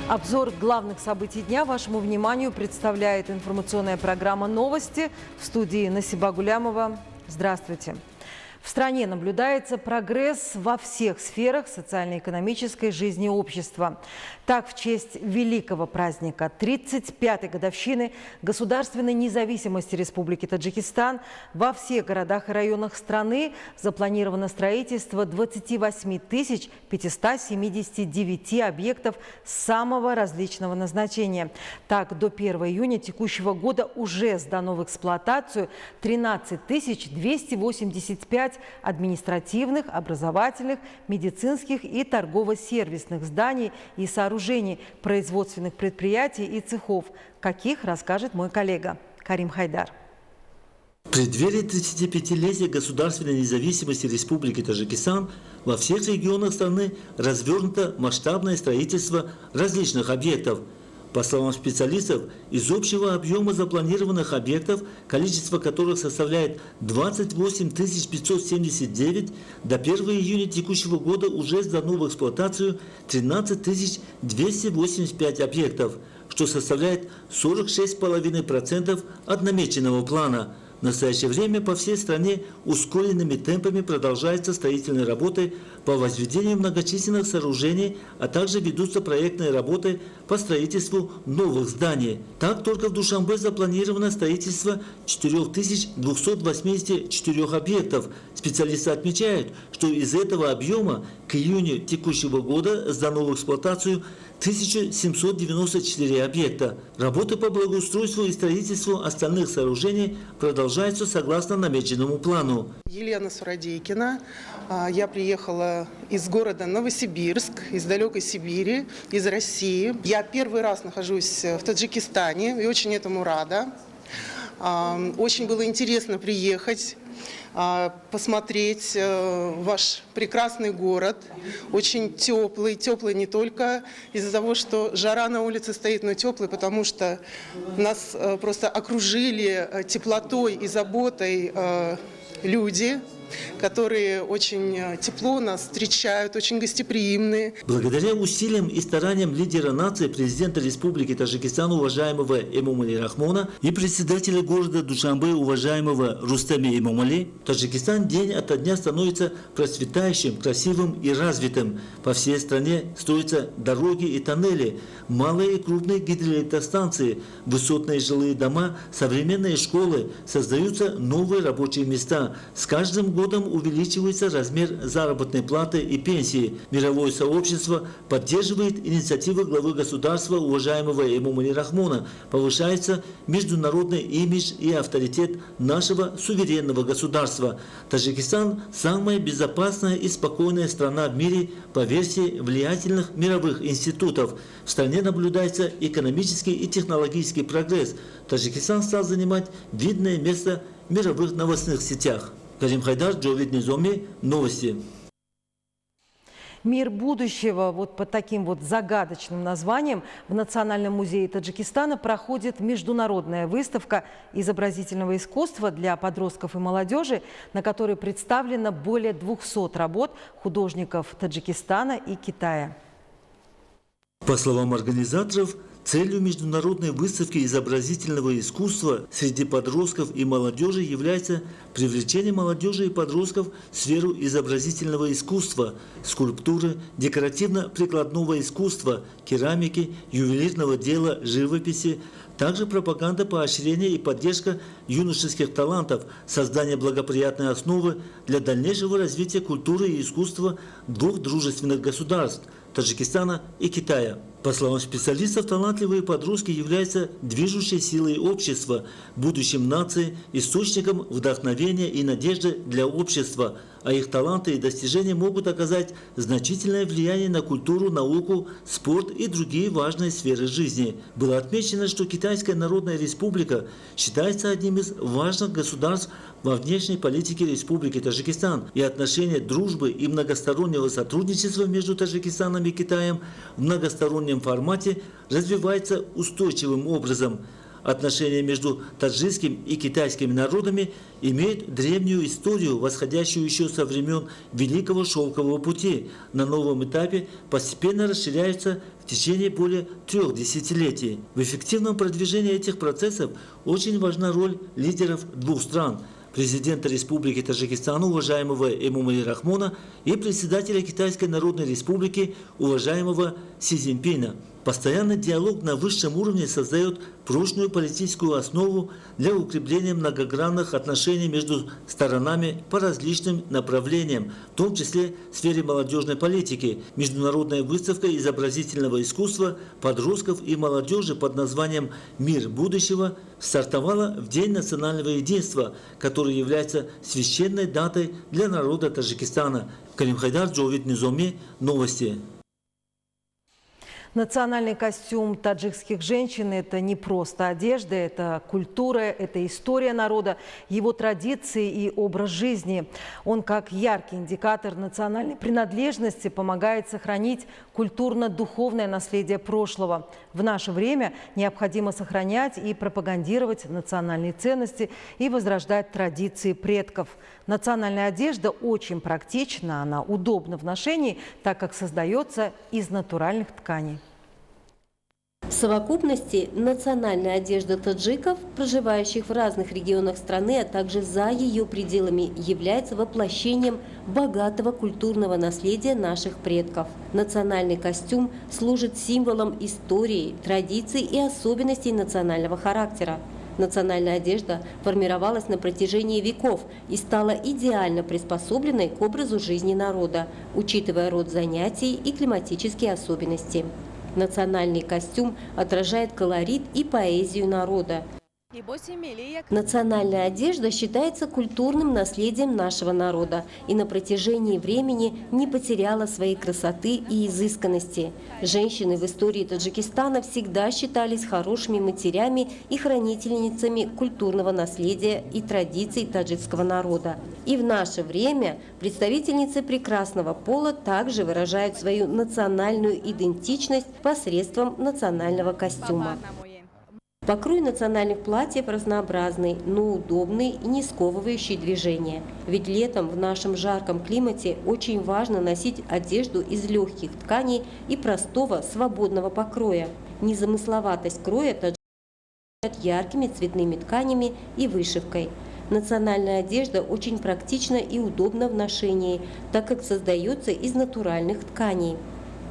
Обзор главных событий дня вашему вниманию представляет информационная программа «Новости». В студии Насиба Гулямова. Здравствуйте. В стране наблюдается прогресс во всех сферах социально-экономической жизни общества. Так, в честь великого праздника 35-й годовщины государственной независимости Республики Таджикистан во всех городах и районах страны запланировано строительство 28 579 объектов самого различного назначения. Так, до 1 июня текущего года уже сдано в эксплуатацию 13 285 административных, образовательных, медицинских и торгово-сервисных зданий и сооружений, производственных предприятий и цехов. Каких, расскажет мой коллега Карим Хайдар. В преддверии 35-летия государственной независимости Республики Таджикистан во всех регионах страны развернуто масштабное строительство различных объектов. По словам специалистов, из общего объема запланированных объектов, количество которых составляет 28 579, до 1 июня текущего года уже сдано в эксплуатацию 13 285 объектов, что составляет 46,5% от намеченного плана. В настоящее время по всей стране ускоренными темпами продолжаются строительные работы по возведению многочисленных сооружений, а также ведутся проектные работы по строительству новых зданий. Так, только в Душанбе запланировано строительство 4284 объектов. Специалисты отмечают, что из этого объема к июню текущего года сдано в эксплуатацию 1794 объекта. Работы по благоустройству и строительству остальных сооружений продолжаются согласно намеченному плану. Елена Сурадейкина. Я приехала из города Новосибирск, из далекой Сибири, из России. Я первый раз нахожусь в Таджикистане и очень этому рада. Очень было интересно приехать, посмотреть ваш прекрасный город, очень теплый не только из-за того, что жара на улице стоит, но теплый, потому что нас просто окружили теплотой и заботой люди, которые очень тепло нас встречают, очень гостеприимные. Благодаря усилиям и стараниям лидера нации, президента Республики Таджикистан, уважаемого Эмомали Рахмона, и председателя города Душанбе, уважаемого Рустема Эмомали, Таджикистан день ото дня становится процветающим, красивым и развитым. По всей стране строятся дороги и тоннели, малые и крупные гидроэлектростанции, высотные жилые дома, современные школы, создаются новые рабочие места. С каждым годом увеличивается размер заработной платы и пенсии. Мировое сообщество поддерживает инициативы главы государства, уважаемого Эмомали Рахмона. Повышается международный имидж и авторитет нашего суверенного государства. Таджикистан – самая безопасная и спокойная страна в мире по версии влиятельных мировых институтов. В стране наблюдается экономический и технологический прогресс. Таджикистан стал занимать видное место в мировых новостных сетях. Карим Хайдар, Джовид Низоми, новости. Мир будущего, вот под таким вот загадочным названием, в Национальном музее Таджикистана проходит международная выставка изобразительного искусства для подростков и молодежи, на которой представлено более 200 работ художников Таджикистана и Китая. По словам организаторов, целью международной выставки изобразительного искусства среди подростков и молодежи является привлечение молодежи и подростков в сферу изобразительного искусства, скульптуры, декоративно-прикладного искусства, керамики, ювелирного дела, живописи, также пропаганда поощрения и поддержка юношеских талантов, создание благоприятной основы для дальнейшего развития культуры и искусства двух дружественных государств – Таджикистана и Китая. По словам специалистов, талантливые подростки являются движущей силой общества, будущим нации, источником вдохновения и надежды для общества, а их таланты и достижения могут оказать значительное влияние на культуру, науку, спорт и другие важные сферы жизни. Было отмечено, что Китайская Народная Республика считается одним из важных государств во внешней политике Республики Таджикистан, и отношения дружбы и многостороннего сотрудничества между Таджикистаном и Китаем в многостороннем формате развивается устойчивым образом. Отношения между таджикским и китайскими народами имеют древнюю историю, восходящую еще со времен Великого Шелкового пути. На новом этапе постепенно расширяются в течение более 3 десятилетий. В эффективном продвижении этих процессов очень важна роль лидеров двух стран – президента Республики Таджикистан, уважаемого Эмомали Рахмона, и председателя Китайской Народной Республики, уважаемого Си Цзиньпина. Постоянный диалог на высшем уровне создает прочную политическую основу для укрепления многогранных отношений между сторонами по различным направлениям, в том числе в сфере молодежной политики. Международная выставка изобразительного искусства подростков и молодежи под названием «Мир будущего» стартовала в День национального единства, который является священной датой для народа Таджикистана. Каримхайдар, Джовид Низоми, новости. Национальный костюм таджикских женщин – это не просто одежда, это культура, это история народа, его традиции и образ жизни. Он, как яркий индикатор национальной принадлежности, помогает сохранить культурно-духовное наследие прошлого. В наше время необходимо сохранять и пропагандировать национальные ценности и возрождать традиции предков. Национальная одежда очень практична, она удобна в ношении, так как создается из натуральных тканей. В совокупности национальная одежда таджиков, проживающих в разных регионах страны, а также за ее пределами, является воплощением богатого культурного наследия наших предков. Национальный костюм служит символом истории, традиций и особенностей национального характера. Национальная одежда формировалась на протяжении веков и стала идеально приспособленной к образу жизни народа, учитывая род занятий и климатические особенности. Национальный костюм отражает колорит и поэзию народа. Национальная одежда считается культурным наследием нашего народа и на протяжении времени не потеряла своей красоты и изысканности. Женщины в истории Таджикистана всегда считались хорошими матерями и хранительницами культурного наследия и традиций таджикского народа. И в наше время представительницы прекрасного пола также выражают свою национальную идентичность посредством национального костюма. Покрой национальных платьев разнообразный, но удобный и не сковывающий движение. Ведь летом в нашем жарком климате очень важно носить одежду из легких тканей и простого свободного покроя. Незамысловатость кроя таджики яркими цветными тканями и вышивкой. Национальная одежда очень практична и удобна в ношении, так как создается из натуральных тканей.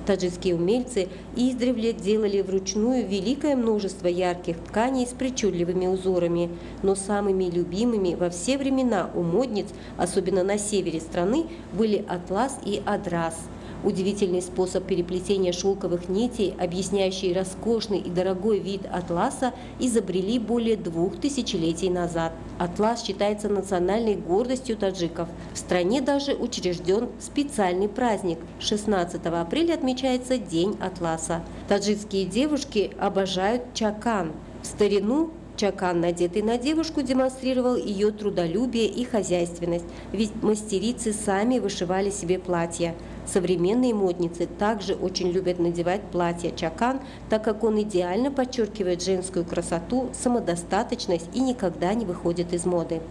Таджикские умельцы издревле делали вручную великое множество ярких тканей с причудливыми узорами, но самыми любимыми во все времена у модниц, особенно на севере страны, были атлас и адрас. Удивительный способ переплетения шелковых нитей, объясняющий роскошный и дорогой вид атласа, изобрели более 2 тысячелетий назад. Атлас считается национальной гордостью таджиков. В стране даже учрежден специальный праздник. 16 апреля отмечается День атласа. Таджикские девушки обожают чакан. В старину чакан, надетый на девушку, демонстрировал ее трудолюбие и хозяйственность, ведь мастерицы сами вышивали себе платья. Современные модницы также очень любят надевать платье чакан, так как он идеально подчеркивает женскую красоту, самодостаточность и никогда не выходит из моды.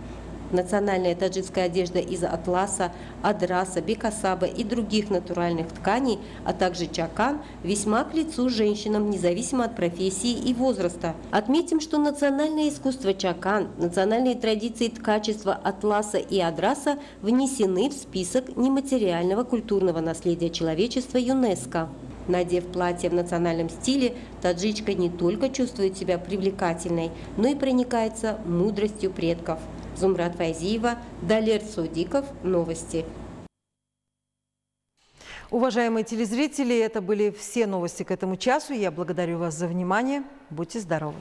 Национальная таджикская одежда из атласа, адраса, бекасаба и других натуральных тканей, а также чакан, весьма к лицу женщинам, независимо от профессии и возраста. Отметим, что национальное искусство чакан, национальные традиции ткачества атласа и адраса внесены в список нематериального культурного наследия человечества ЮНЕСКО. Надев платье в национальном стиле, таджичка не только чувствует себя привлекательной, но и проникается мудростью предков. Зумрат Файзиева, Далер Судиков, новости. Уважаемые телезрители, это были все новости к этому часу. Я благодарю вас за внимание. Будьте здоровы.